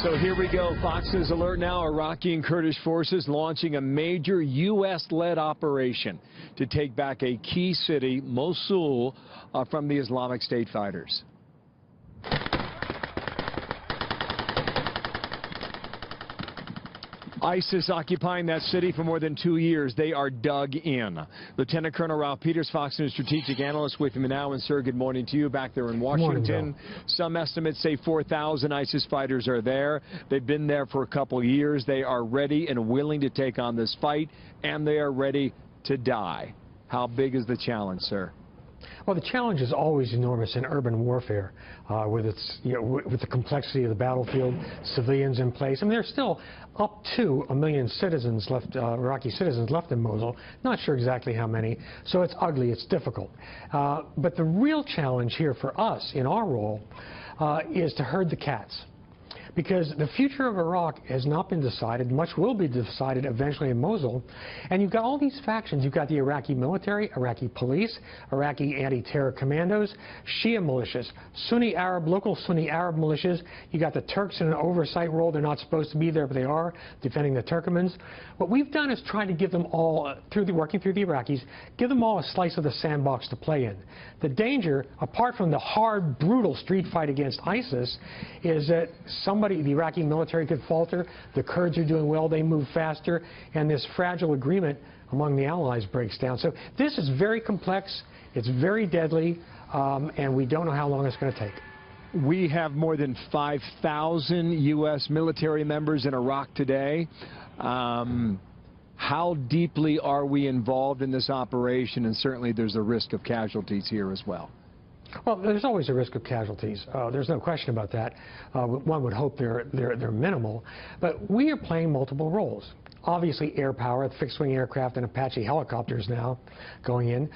So here we go. Fox News alert now. Iraqi and Kurdish forces launching a major U.S.-led operation to take back a key city, Mosul, from the Islamic State fighters. ISIS occupying that city for more than 2 years. They are dug in. Lieutenant Colonel Ralph Peters, Fox News strategic analyst, with me now. And, sir, good morning to you back there in Washington. Some estimates say 4,000 ISIS fighters are there. They've been there for a couple of years. They are ready and willing to take on this fight, and they are ready to die. How big is the challenge, sir? Well, the challenge is always enormous in urban warfare, with its, with the complexity of the battlefield, civilians in place. I mean, there's still up to 1 million citizens left, Iraqi citizens left in Mosul. Not sure exactly how many. So it's ugly. It's difficult. But the real challenge here for us in our role is to herd the cats. Because the future of Iraq has not been decided. Much will be decided eventually in Mosul. And you've got all these factions. You've got the Iraqi military, Iraqi police, Iraqi anti-terror commandos, Shia militias, Sunni Arab, local Sunni Arab militias. You got the Turks in an oversight role. They're not supposed to be there, but they are, defending the Turkmens. What we've done is try to give them all, working through the Iraqis, give them all a slice of the sandbox to play in. The danger, apart from the hard, brutal street fight against ISIS, is that the Iraqi military could falter, the Kurds are doing well, they move faster, and this fragile agreement among the allies breaks down. So this is very complex, it's very deadly, and we don't know how long it's going to take. We have more than 5,000 U.S. military members in Iraq today. How deeply are we involved in this operation? And certainly there's a risk of casualties here as well. Well, there's always a risk of casualties. There's no question about that. One would hope they're minimal. But we are playing multiple roles. Obviously, air power, fixed-wing aircraft and Apache helicopters now going in.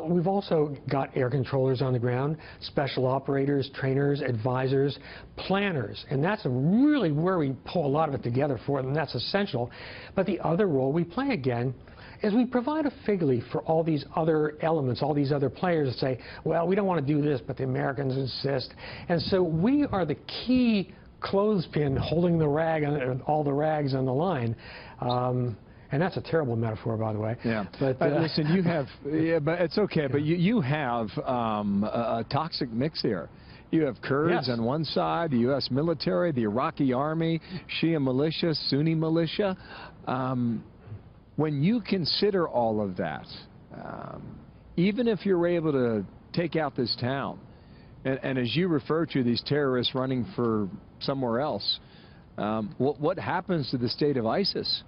We've also got air controllers on the ground, special operators, trainers, advisors, planners. And that's really where we pull a lot of it together for them. That's essential. But the other role we play, again, is we provide a fig leaf for all these other elements, all these other players that say, well, we don't want to do this, but the Americans insist. And so we are the key clothespin holding the rag, all the rags on the line. And that's a terrible metaphor, by the way. Yeah. But listen, you have, but it's okay. Yeah. But you have a toxic mix here. You have Kurds on one side, the U.S. military, the Iraqi army, Shia militia, Sunni militia. When you consider all of that, even if you're able to take out this town, and as you refer to these terrorists running for somewhere else, what happens to the state of ISIS?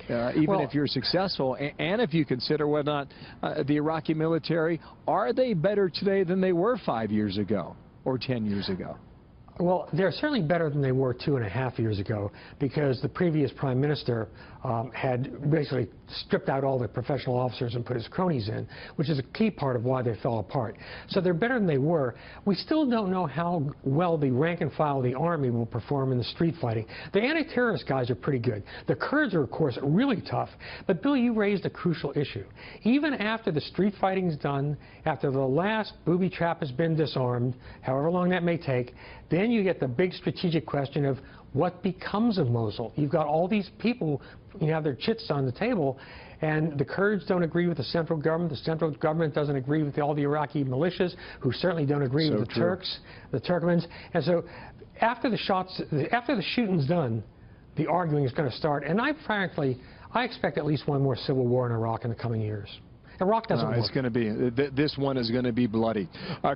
Even if you're successful, and if you consider whether or not the Iraqi military, are they better today than they were 5 years ago or 10 years ago? Well, they're certainly better than they were 2.5 years ago, because the previous prime minister had basically stripped out all the professional officers and put his cronies in, which is a key part of why they fell apart. So they're better than they were. We still don't know how well the rank and file of the army will perform in the street fighting. The anti-terrorist guys are pretty good. The Kurds are, of course, really tough. But, Bill, you raised a crucial issue. Even after the street fighting's done, after the last booby trap has been disarmed, however long that may take, then you get the big strategic question of what becomes of Mosul. You've got all these people, you have their chits on the table, and the Kurds don't agree with the central government. The central government doesn't agree with all the Iraqi militias, who certainly don't agree with the Turks, the Turkmens. And so after the shooting's done, the arguing is going to start. And I expect at least one more civil war in Iraq in the coming years. Iraq doesn't work. It's going to be, this one is going to be bloody.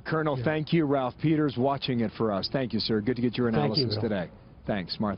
Colonel, thank you. Ralph Peters watching it for us. Thank you, sir. Good to get your analysis today. Thanks, Martha.